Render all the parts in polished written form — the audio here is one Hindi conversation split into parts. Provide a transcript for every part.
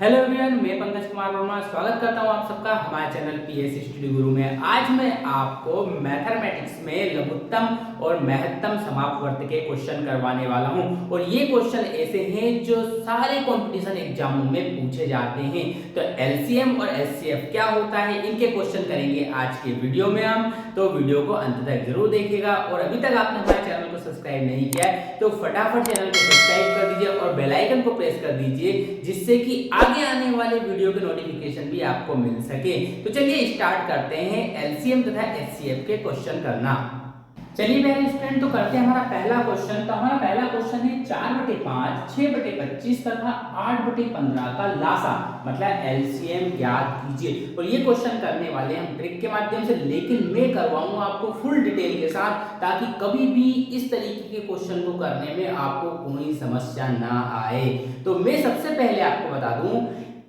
हेलो एवरीवन, मैं पंकज कुमार वर्मा स्वागत करता हूं आप सबका हमारे चैनल पीएस स्टडी गुरु में। आज मैं आपको मैथमेटिक्स में लघुत्तम और महत्तम समापवर्त के क्वेश्चन करवाने वाला हूं और ये क्वेश्चन ऐसे हैं जो सारे कंपटीशन एग्जामों में पूछे जाते हैं। तो एलसीएम और एचसीएफ क्या होता है, इनके क्वेश्चन करेंगे आज के वीडियो में हम। तो वीडियो को अंत तक जरूर देखिएगा और अभी तक आपने हमारे चैनल को सब्सक्राइब नहीं किया है तो फटाफट चैनल को सब्सक्राइब कर दीजिए और बेल आइकन को प्रेस कर दीजिए, जिससे कि आगे आने वाले वीडियो के नोटिफिकेशन भी आपको मिल सके। तो चलिए स्टार्ट करते हैं एलसीएम तथा एचसीएफ के क्वेश्चन करना। चलिए मेरे स्टूडेंट, तो करते हैं हमारा पहला क्वेश्चन। तो हमारा पहला क्वेश्चन है 4/5, 6/25 तथा 8/15 का लासा मतलब एलसीएम ज्ञात कीजिए। और ये क्वेश्चन करने वाले हम ट्रिक के माध्यम से, लेकिन मैं करवाऊंगा आपको फुल डिटेल के साथ, ताकि कभी भी इस तरीके के क्वेश्चन को करने में आपको कोई समस्या ना आए। तो मैं सबसे पहले आपको बता दूं,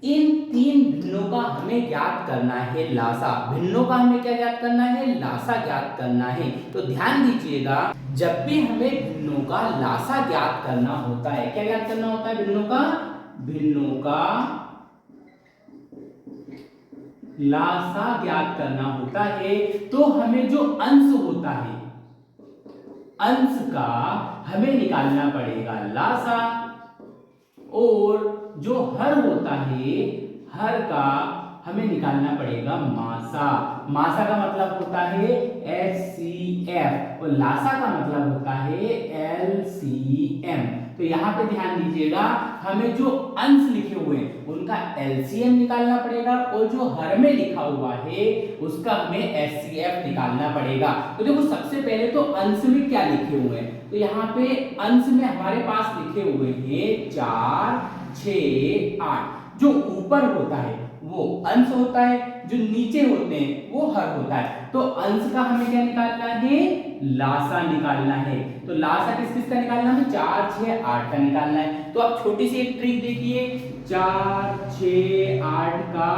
इन तीन भिन्नों का हमें ज्ञात करना है लासा। भिन्नों का हमें क्या ज्ञात करना है? लासा ज्ञात करना है। तो ध्यान दीजिएगा, जब भी हमें भिन्नों का लासा ज्ञात करना होता है, क्या ज्ञात करना होता है? भिन्नों का लासा ज्ञात करना होता है, तो हमें जो अंश होता है, अंश का हमें निकालना पड़ेगा लासा, और जो हर होता है, हर का हमें निकालना पड़ेगा मासा। मासा का मतलब होता है HCF और लासा का मतलब होता है LCM। तो यहाँ पे ध्यान दीजिएगा, हमें जो अंश लिखे हुए हैं उनका LCM निकालना पड़ेगा और जो हर में लिखा हुआ है उसका हमें HCF निकालना पड़ेगा। तो देखो, सबसे पहले तो अंश में क्या लिखे हुए हैं, तो यहाँ पे अंश में हमारे पास लिखे हुए हैं 4, 6, 8। जो ऊपर होता है वो अंश होता है, जो नीचे होते हैं वो हर होता है। तो अंश का हमें क्या निकालना है? लासा निकालना है। तो लासा किस किस का निकालना है? 4, 6, 8 का निकालना है। तो आप छोटी सी एक ट्रिक देखिए, 4, 6, 8 का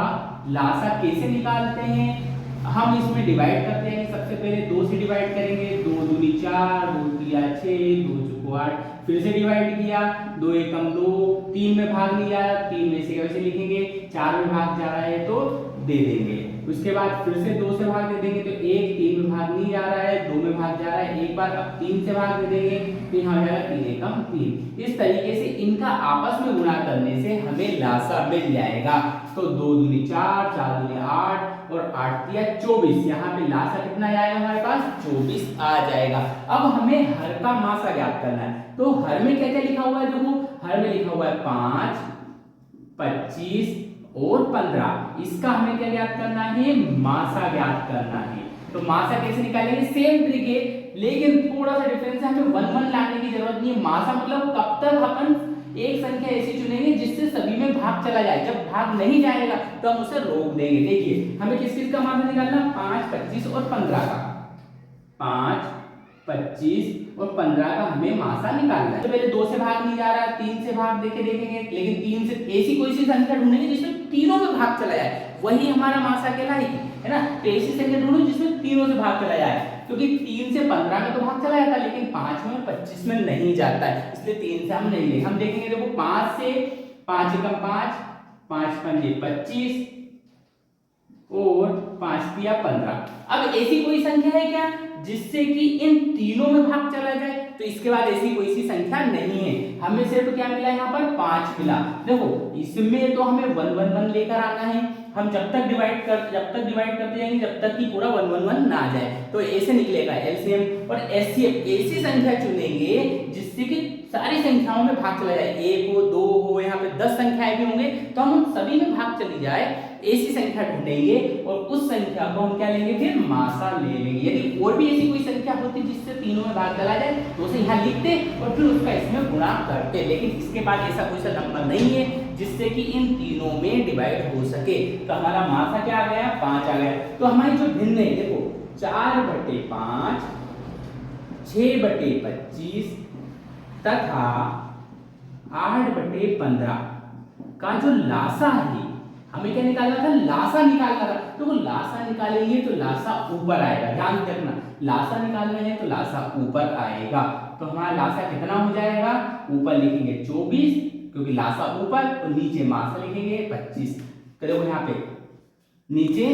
लासा कैसे निकालते हैं? हम इसमें डिवाइड करते हैं। सबसे पहले 2 से डिवाइड करेंगे, 2 दूनी 4, 2 तिया 6, 2 चौको 8। फिर से डिवाइड किया, 2 एकम 2, 3 में भाग नहीं जा रहा, 3 में से कैसे लिखेंगे? 4 में भाग जा रहा है तो दे देंगे। उसके बाद फिर से 2 से भाग दे देंगे, तो 1 3 में भाग नहीं जा रहा है, 2 में भाग जा रहा है, एक बार अब 3 से भाग दे देंगे तो यहाँ हो जाएगा 3 एकम 3। इस तरीके से इनका आपस में गुणा करने से हमें लासा मिल जाएगा। तो 2 दूनी 4, 4 दूनी 8 और 8 तिया 24। यहाँ पे लासा कितना आएगा हमारे पास? 24 आ जाएगा। अब हमें हर का मासा ज्ञात करना है। तो हर में क्या क्या लिखा हुआ है? देखो, हर में लिखा हुआ है 5, 25 और 15। इसका हमें क्या ज्ञात करना है? मासा ज्ञात करना है। तो मासा कैसे निकालेंगे? सेम ट्रिक है, लेकिन थोड़ा सा डिफरेंस है। हमें 1 1 लाने की जरूरत नहीं है। मासा मतलब कब तक अपन एक संख्या ऐसी चुनेंगे जिससे सभी में भाग चला जाए। जब भाग नहीं जाएगा तो हम उसे रोक देंगे। देखिए, हमें किस किस का मासा निकालना? 5, 25 और 15 का। 5, 25 और 15 का हमें मासा निकालना है। तो पहले 2 से भाग नहीं जा रहा, 3 से भाग देखेंगे, लेकिन 3 से ऐसी कोई सी संख्या ढूंढेंगे जिसमें तीनों में भाग चला जाए, वही हमारा मासा कहलाएगी, है ना। तो ऐसी संख्या ढूंढो जिसमें तीनों से भाग चला जाए, क्योंकि 3 से 15 में तो भाग चला जाता है, लेकिन 5 में और 25 में नहीं जाता है, इसलिए 3 से हम नहीं लेंगे। हम देखेंगे, देखो 5 से 5 एकम 5, 5 पंजे 25 और 5 तिया 15। अब ऐसी कोई संख्या है क्या जिससे कि इन तीनों में भाग चला जाए? तो इसके बाद ऐसी कोई सी संख्या नहीं है। हमें सिर्फ क्या मिला? यहाँ पर 5 मिला। देखो, इसमें तो हमें 1 1 1 लेकर आना है। हम जब तक डिवाइड करते जाएंगे जब तक कि पूरा 1 1 1 ना आ जाए। तो ऐसे निकलेगा एलसीएम और एचसीएफ। ऐसी संख्या चुनेंगे जिससे कि सारी संख्याओं में भाग चला जाए, 1 हो, 2 हो, यहाँ पे 10 संख्याएं भी होंगे तो हम सभी में भाग चली जाए। ऐसी संख्या ढूंढेंगे और उस संख्या को हम क्या लेंगे? फिर मासा ले लेंगे। यदि और भी ऐसी कोई संख्या होती जिससे तीनों में भाग चला जाए तो उसे यहाँ लिखते और फिर उसका इसमें गुणा करते, लेकिन इसके बाद ऐसा कोई सा नंबर नहीं है जिससे कि इन तीनों में डिवाइड हो सके। तो हमारा मासा क्या आ गया? 5 आ गया। तो हमारी जो भिन्न है, देखो 4/5, 6/25 तथा 8/15 का जो लासा है, हमें क्या निकालना था? लासा निकालना था। तो वो लासा निकालेंगे तो लासा ऊपर आएगा। ध्यान रखना, लासा निकालना है तो लासा ऊपर आएगा। तो हमारा लासा कितना हो जाएगा? ऊपर लिखेंगे 24 क्योंकि लासा ऊपर और नीचे मासा लिखेंगे 25। देखो यहाँ पे नीचे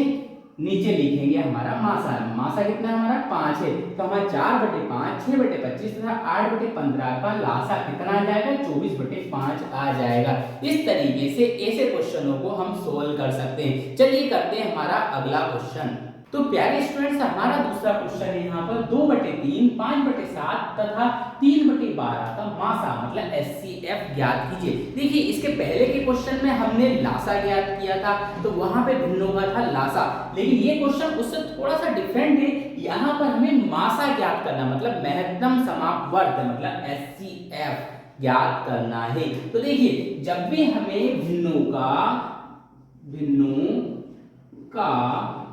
नीचे लिखेंगे हमारा मासा, मासा कितना है हमारा 5 है, तो हमारा 4/5 6/25 तथा 8/15 का लासा कितना आ जाएगा 24/5 आ जाएगा। इस तरीके से ऐसे क्वेश्चनों को हम सोल्व कर सकते हैं। चलिए करते हैं हमारा अगला क्वेश्चन। तो प्यारे स्टूडेंट्स हमारा दूसरा क्वेश्चन है यहाँ पर 2/3 5/7 तथा 3/12 का मासा मतलब HCF ज्ञात कीजिए। देखिए इसके पहले के क्वेश्चन में हमने लासा ज्ञात किया था, तो वहां पे भिन्नों का था लासा, लेकिन ये क्वेश्चन उससे थोड़ा सा डिफरेंट है। यहाँ पर हमें मासा ज्ञात करना मतलब महत्तम समापवर्त मतलब HCF ज्ञात करना है। तो देखिए जब भी हमें भिन्नों का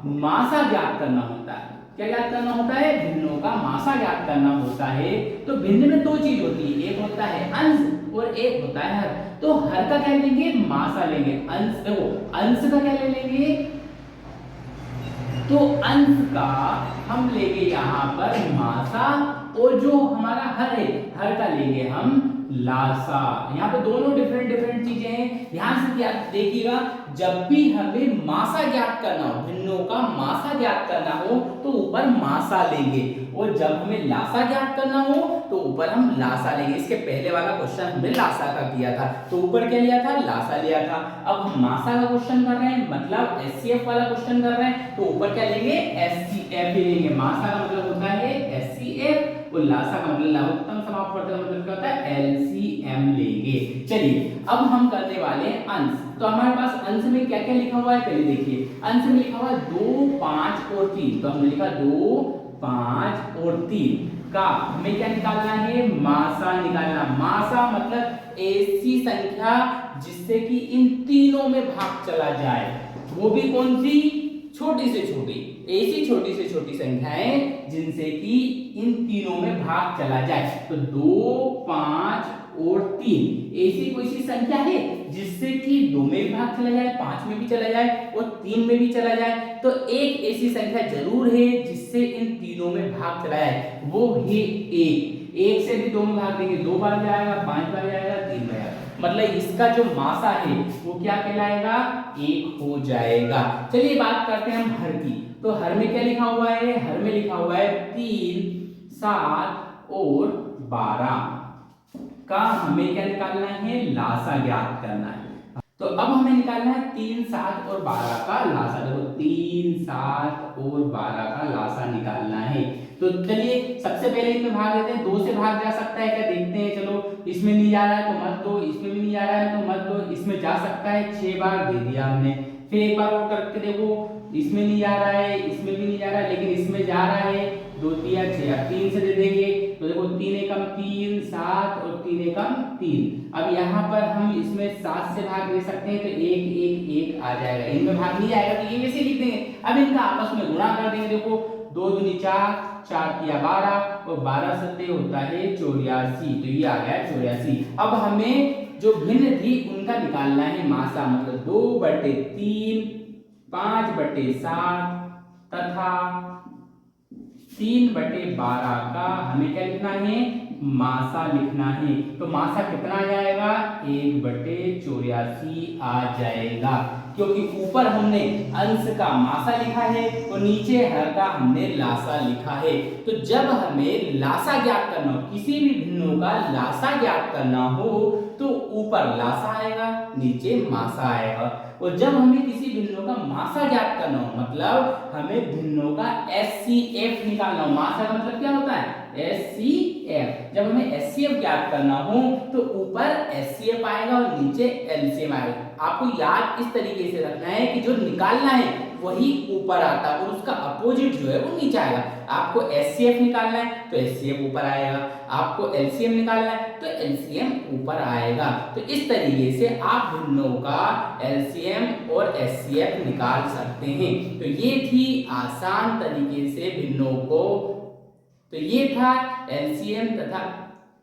मासा ज्ञात करना होता है, क्या ज्ञात करना होता है भिन्नों का मासा ज्ञात करना होता है, तो भिन्न में दो चीज होती है, एक होता है अंश और एक होता है हर। तो हर का क्या लेंगे मासा लेंगे, अंश देखो अंश का क्या ले लेंगे, तो अंश का हम लेंगे यहाँ पर मासा और जो हमारा हर है हर का लेंगे हम लासा। यहाँ पे दोनों डिफरेंट चीजें हैं। ध्यान से क्या देखिएगा, जब भी हमें मासा ज्ञात करना हो, भिन्नों का मासा ज्ञात करना हो तो ऊपर मासा लेंगे, और जब हमें लासा ज्ञात करना हो तो ऊपर हम लासा लेंगे। इसके पहले वाला क्वेश्चन हमने लासा का किया था, तो ऊपर क्या लिया था लासा लिया था। अब हम मासा का क्वेश्चन कर रहे हैं मतलब HCF वाला क्वेश्चन कर रहे हैं, तो ऊपर क्या लेंगे HCF ही लेंगे। मासा का मतलब होता है HCF और लासा का मतलब लघुत्तम समापवर्त का मतलब क्या होता है LCM लेंगे। चलिए अब हम करने वाले हैं अंश। तो हमारे पास अंश में क्या क्या लिखा हुआ है पहले देखिए, अंश में लिखा हुआ है 2 5 और 3, तो हमने लिखा 2 5 और 3 का हमें क्या निकालना है मासा निकालना। मासा मतलब ऐसी संख्या जिससे कि इन तीनों में भाग चला जाए, वो भी कौन सी छोटी से छोटी, ऐसी छोटी से छोटी संख्याएं जिनसे कि इन तीनों में भाग चला जाए। तो 2 5 और 3 ऐसी कोई सी संख्या है जिससे कि 2 में भी भाग चला जाए, 5 में भी चला जाए और 3 में भी चला जाए। तो एक ऐसी संख्या जरूर है जिससे इन तीनों में भाग चला जाए, वो है 1 से भी 2 में भाग देंगे, 2 बार जाएगा, 5 बार जाएगा, 3 बार जाएगा, मतलब इसका जो मासा है वो क्या कहलाएगा 1 हो जाएगा। चलिए बात करते हैं हम हर की। तो हर में क्या लिखा हुआ है, हर में लिखा हुआ है 3 7 और 12 का हमें क्या निकालना है लासा ज्ञात करना है। तो अब हमें निकालना है 3 7 और 12 का लासा। देखो 3 7 और 12 का लासा निकालना है। तो चलिए सबसे पहले इसमें भाग देते हैं, 2 से भाग जा सकता है क्या देखते हैं। चलो इसमें नहीं जा रहा है तो मत दो, इसमें भी नहीं जा रहा है तो मत दो, इसमें जा सकता है 6 बार दे दिया हमने। फिर एक बार और करके देखो, इसमें नहीं जा रहा है, इसमें भी नहीं जा रहा है, लेकिन इसमें जा रहा है 2 3 6, अब 3 से दे देंगे। तो देखो 3 एकम 3 7 और 3 एकम 3। अब यहाँ पर हम इसमें 7 से भाग दे सकते हैं तो 1 1 1 आ जाएगा, इनमें भाग नहीं आएगा तो ये वैसे लिख देंगे। अब इनका आपस में गुणा कर देंगे। देखो 2 दूनी 4 4 तिया 12 और 12 सत्ते होता है 84, तो ये आ गया 84। अब हमें जो भिन्न थी उनका निकालना है मासा, मतलब 2/3 5/7 तथा 3/12 का हमें क्या लिखना है मासा लिखना है। तो मासा कितना आ जाएगा 1/84 आ जाएगा, क्योंकि ऊपर हमने अंश का मासा लिखा है और नीचे हर का हमने लासा लिखा है। तो जब हमें लासा ज्ञात करना हो, किसी भी भिन्नों का लासा ज्ञात करना हो तो ऊपर लासा आएगा नीचे मासा आएगा, और जब हमें किसी भिन्नों का मासा ज्ञात करना हो मतलब हमें भिन्नों का HCF निकालना हो। मासा का मतलब क्या होता है HCF। जब हमें HCF ज्ञात करना हो तो ऊपर HCF आएगा और नीचे LCM आएगा। आपको याद इस तरीके से रखना है कि जो निकालना है वही ऊपर आता है और उसका अपोजिट जो है वो नीचे आएगा। आपको HCF निकालना है तो HCF ऊपर आएगा, आपको LCM निकालना है तो LCM ऊपर आएगा। तो इस तरीके से आप भिन्नों का LCM और HCF निकाल सकते हैं। तो ये थी आसान तरीके से भिन्नों को, तो ये था LCM तथा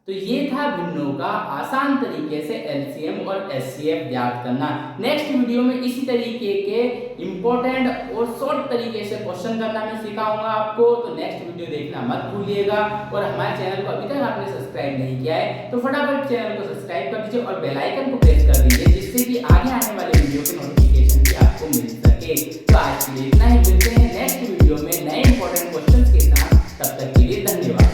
तो ये था भिन्नों का आसान तरीके से एलसीएम और एचसीएफ ज्ञात करना। नेक्स्ट वीडियो में इसी तरीके के इंपॉर्टेंट और शॉर्ट तरीके से क्वेश्चन करना मैं सिखाऊंगा आपको, तो नेक्स्ट वीडियो देखना मत भूलिएगा। और हमारे चैनल को अभी तक आपने सब्सक्राइब नहीं किया है तो फटाफट चैनल को सब्सक्राइब कर दीजिए और बेल आइकन को प्रेस कर दीजिए, जिससे कि आगे आने वाले वीडियो के नोटिफिकेशन भी आपको मिल सके। तो आज के लिए इतना ही, मिलते हैं नेक्स्ट वीडियो में नए इंपॉर्टेंट क्वेश्चन के साथ। तब तक के लिए धन्यवाद।